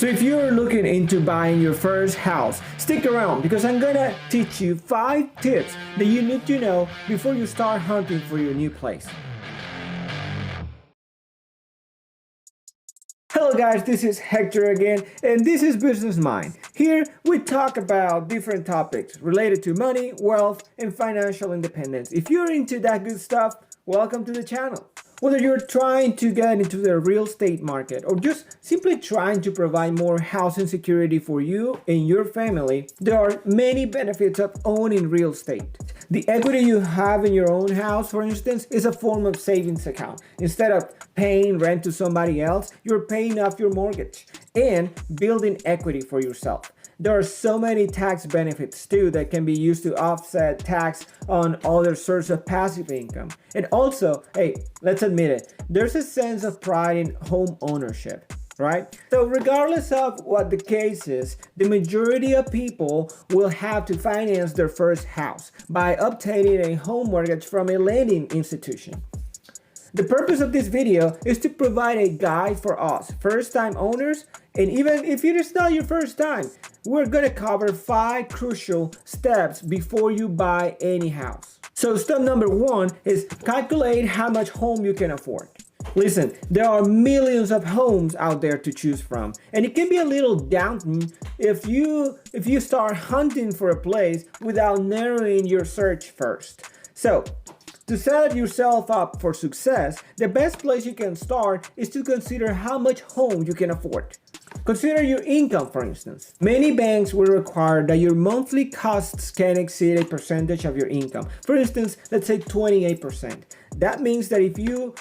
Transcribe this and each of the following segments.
So if you're looking into buying your first house, stick around because I'm gonna teach you 5 tips that you need to know before you start hunting for your new place. Hello guys, this is Hector again, and this is Business Mind. Here we talk about different topics related to money, wealth, and financial independence. If you're into that good stuff, welcome to the channel. Whether you're trying to get into the real estate market or just simply trying to provide more housing security for you and your family, there are many benefits of owning real estate. The equity you have in your own house, for instance, is a form of savings account. Instead of paying rent to somebody else, you're paying off your mortgage and building equity for yourself. There are so many tax benefits too that can be used to offset tax on other sources of passive income. And also, hey, let's admit it, there's a sense of pride in home ownership, right? So regardless of what the case is, the majority of people will have to finance their first house by obtaining a home mortgage from a lending institution. The purpose of this video is to provide a guide for us, first-time owners, and even if it is not your first time, we're going to cover 5 crucial steps before you buy any house. So step number 1 is calculate how much home you can afford. Listen, there are millions of homes out there to choose from, and it can be a little daunting if you start hunting for a place without narrowing your search first. So, to set yourself up for success, the best place you can start is to consider how much home you can afford. Consider your income, for instance. Many banks will require that your monthly costs can exceed a percentage of your income. For instance, let's say 28%. That means that if you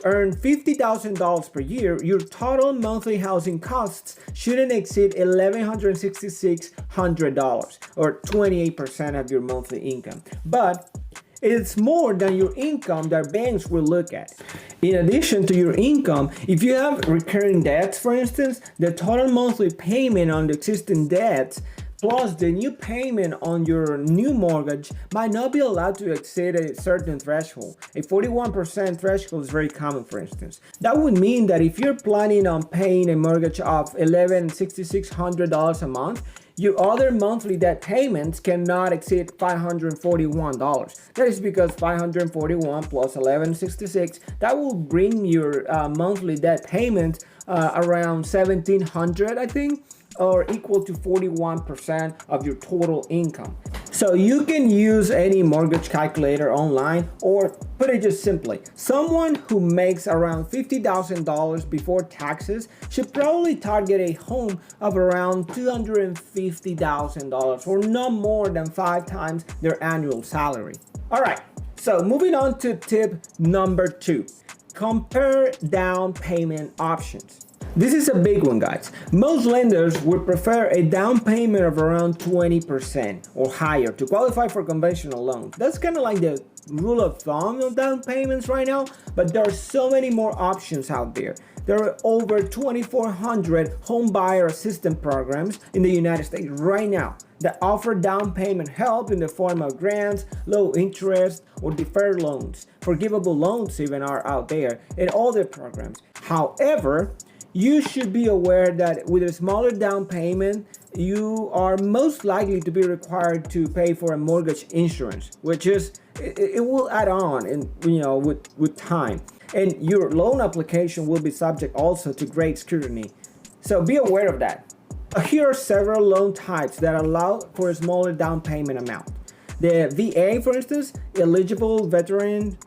earn $50,000 per year, your total monthly housing costs shouldn't exceed $1,166 or 28% of your monthly income. But it's more than your income that banks will look at. In addition to your income, if you have recurring debts, for instance, the total monthly payment on the existing debts plus the new payment on your new mortgage might not be allowed to exceed a certain threshold. A 41% threshold is very common, for instance. That would mean that if you're planning on paying a mortgage of $1,600 a month, your other monthly debt payments cannot exceed $541. That is because 541 plus 1166, that will bring your monthly debt payment around $1,700, I think, or equal to 41% of your total income. So you can use any mortgage calculator online, or put it just simply, someone who makes around $50,000 before taxes should probably target a home of around $250,000 or no more than 5 times their annual salary. All right, so moving on to tip number 2, compare down payment options. This is a big one, guys. Most lenders would prefer a down payment of around 20% or higher to qualify for conventional loans. That's kind of like the rule of thumb of down payments right now, but there are so many more options out there. There are over 2,400 home buyer assistance programs in the United States right now that offer down payment help in the form of grants, low interest, or deferred loans. Forgivable loans even are out there and other programs. However, you should be aware that with a smaller down payment, you are most likely to be required to pay for a mortgage insurance, which is, it will add on and with time. And your loan application will be subject also to great scrutiny. So be aware of that. Here are several loan types that allow for a smaller down payment amount. The VA, for instance, eligible veteran.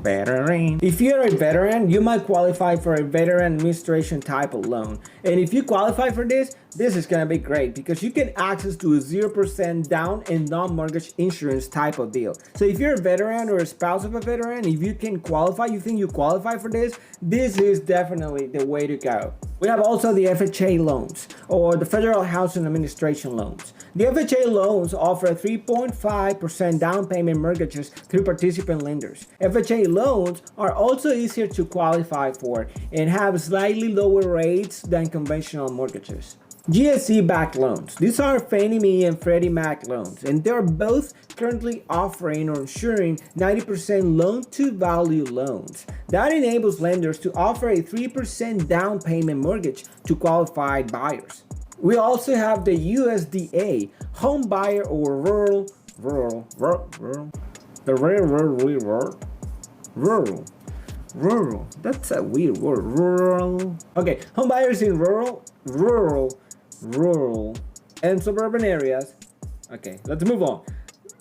If you're a veteran, you might qualify for a veteran administration type of loan. And if you qualify for this is going to be great because you can access to a 0% down and non-mortgage insurance type of deal. So if you're a veteran or a spouse of a veteran, if you can qualify, you think you qualify for this is definitely the way to go. We have also the FHA loans or the Federal Housing Administration loans. The FHA loans offer 3.5% down payment mortgages through participant lenders. FHA loans are also easier to qualify for and have slightly lower rates than conventional mortgages. GSE-backed loans. These are Fannie Mae and Freddie Mac loans, and they're both currently offering or ensuring 90% loan-to-value loans. That enables lenders to offer a 3% down payment mortgage to qualified buyers. We also have the USDA, home buyer or rural, that's a weird word, rural. Okay, home buyers in rural, and suburban areas. Okay, let's move on.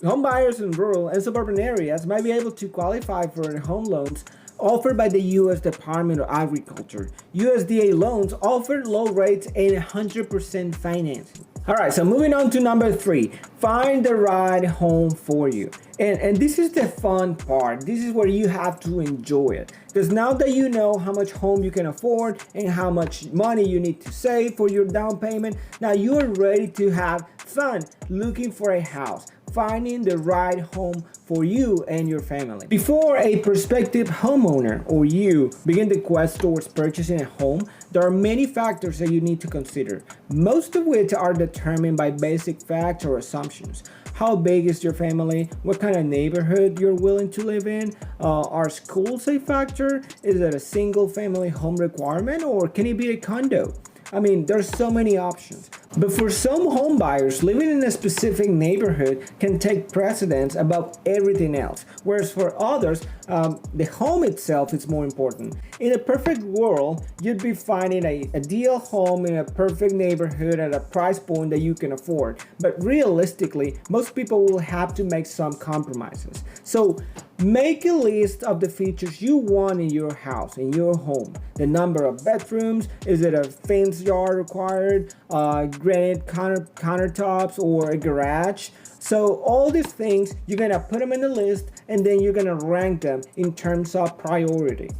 Home buyers in rural and suburban areas might be able to qualify for home loans offered by the U.S. Department of Agriculture. USDA loans offer low rates and 100% financing. All right, so moving on to number 3, find the right home for you. And this is the fun part. This is where you have to enjoy it. Because now that you know how much home you can afford and how much money you need to save for your down payment, now you are ready to have fun looking for a house, finding the right home for you and your family. Before a prospective homeowner or you begin the quest towards purchasing a home, there are many factors that you need to consider, most of which are determined by basic facts or assumptions. How big is your family? What kind of neighborhood you're willing to live in? Are schools a factor? Is it a single family home requirement, or can it be a condo? I mean, there's so many options. But for some home buyers, living in a specific neighborhood can take precedence above everything else. Whereas for others, the home itself is more important. In a perfect world, you'd be finding a ideal home in a perfect neighborhood at a price point that you can afford. But realistically, most people will have to make some compromises. So make a list of the features you want in your house, in your home. The number of bedrooms, is it a fenced yard required, granite countertops, or a garage? So all these things, you're gonna put them in the list and then you're gonna rank them in terms of priority.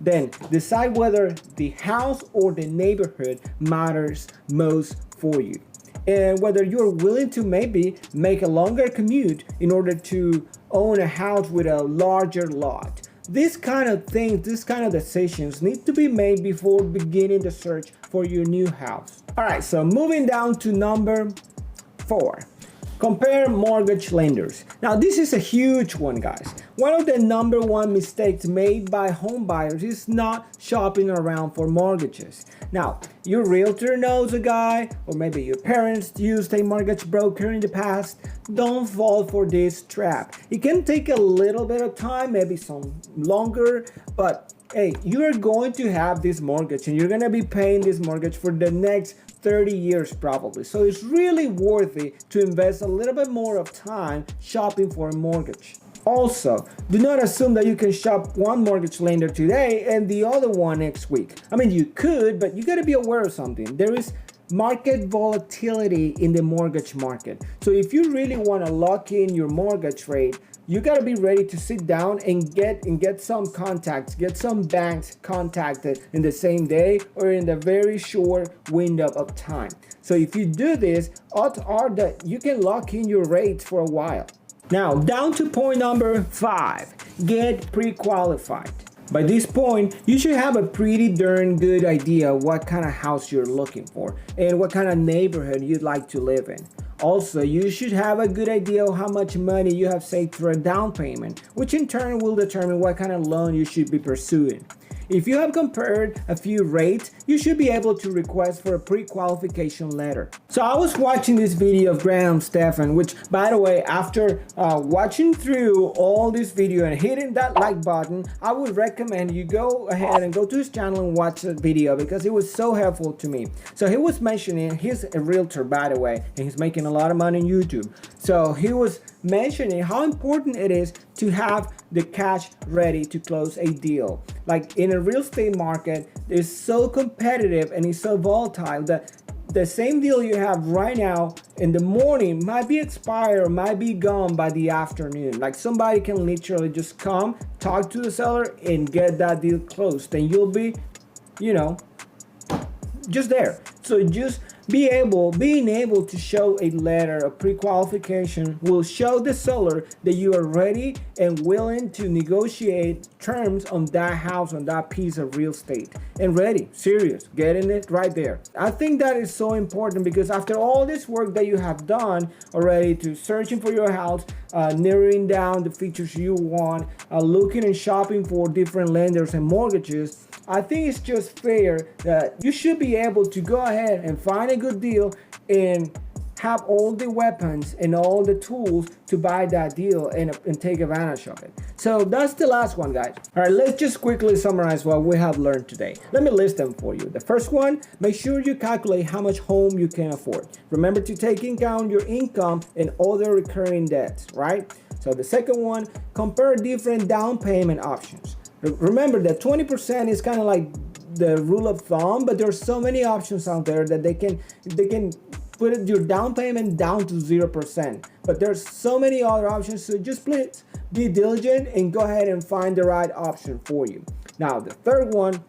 Then decide whether the house or the neighborhood matters most for you, and whether you're willing to maybe make a longer commute in order to own a house with a larger lot. These kind of things, these kind of decisions need to be made before beginning the search for your new house. All right, so moving down to number 4. Compare mortgage lenders. Now this is a huge one, guys. One of the number one mistakes made by home buyers is not shopping around for mortgages. Now, your realtor knows a guy, or maybe your parents used a mortgage broker in the past. Don't fall for this trap. It can take a little bit of time, maybe some longer, but hey, you are going to have this mortgage and you're going to be paying this mortgage for the next 30 years probably. So it's really worthy to invest a little bit more of time shopping for a mortgage. Also, do not assume that you can shop one mortgage lender today and the other one next week. I mean, you could, but you got to be aware of something. There is market volatility in the mortgage market. So if you really want to lock in your mortgage rate, you got to be ready to sit down and get some contacts, get some banks contacted in the same day or in the very short window of time. So if you do this, odds are that you can lock in your rates for a while. Now, down to point number 5, get pre-qualified. By this point, you should have a pretty darn good idea what kind of house you're looking for and what kind of neighborhood you'd like to live in. Also, you should have a good idea of how much money you have saved for a down payment, which in turn will determine what kind of loan you should be pursuing. If you have compared a few rates, you should be able to request for a pre-qualification letter. So I was watching this video of Graham Stephan, which, by the way, after watching through all this video and hitting that like button, I would recommend you go ahead and go to his channel and watch the video because it was so helpful to me. So he was mentioning, he's a realtor, by the way, and he's making a lot of money on YouTube. So he was mentioning how important it is to have the cash ready to close a deal. Like in a real estate market, it's so competitive and it's so volatile that the same deal you have right now in the morning might be expired or might be gone by the afternoon. Like somebody can literally just come, talk to the seller and get that deal closed, and you'll be, you know, just there. So just Being able to show a letter of pre-qualification will show the seller that you are ready and willing to negotiate terms on that house, on that piece of real estate, and ready, serious, getting it right there. I think that is so important because after all this work that you have done already to searching for your house, narrowing down the features you want, looking and shopping for different lenders and mortgages, I think it's just fair that you should be able to go ahead and find a good deal and have all the weapons and all the tools to buy that deal and take advantage of it. So that's the last one, guys. All right, let's just quickly summarize what we have learned today. Let me list them for you. The first one, make sure you calculate how much home you can afford. Remember to take into account your income and other recurring debts, right? So the second one, compare different down payment options. Remember that 20% is kind of like the rule of thumb, but there's so many options out there that they can put your down payment down to 0%. But there's so many other options, so just please be diligent and go ahead and find the right option for you. Now, the third one,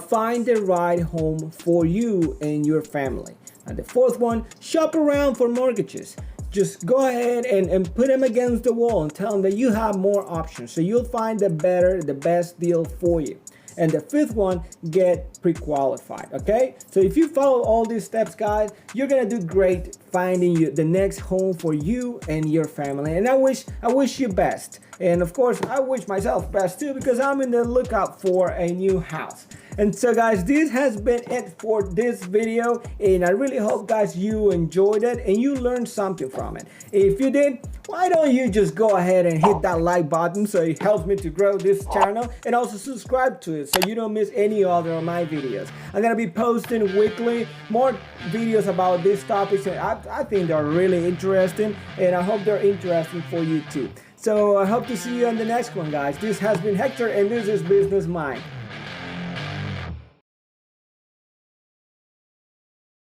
find the right home for you and your family. And the fourth one, shop around for mortgages. Just go ahead and put them against the wall and tell them that you have more options, so you'll find the best deal for you. And the fifth one, get pre-qualified, okay? So if you follow all these steps, guys, you're gonna do great finding the next home for you and your family. And I wish you best. And of course, I wish myself best too, because I'm in the lookout for a new house. And so guys, this has been it for this video, and I really hope, guys, you enjoyed it and you learned something from it. If you did, why don't you just go ahead and hit that like button so it helps me to grow this channel, and also subscribe to it so you don't miss any other of my videos. I'm gonna be posting weekly more videos about these topics, and I think they're really interesting, and I hope they're interesting for you too. So I hope to see you on the next one, guys. This has been Hector, and this is Business Mind.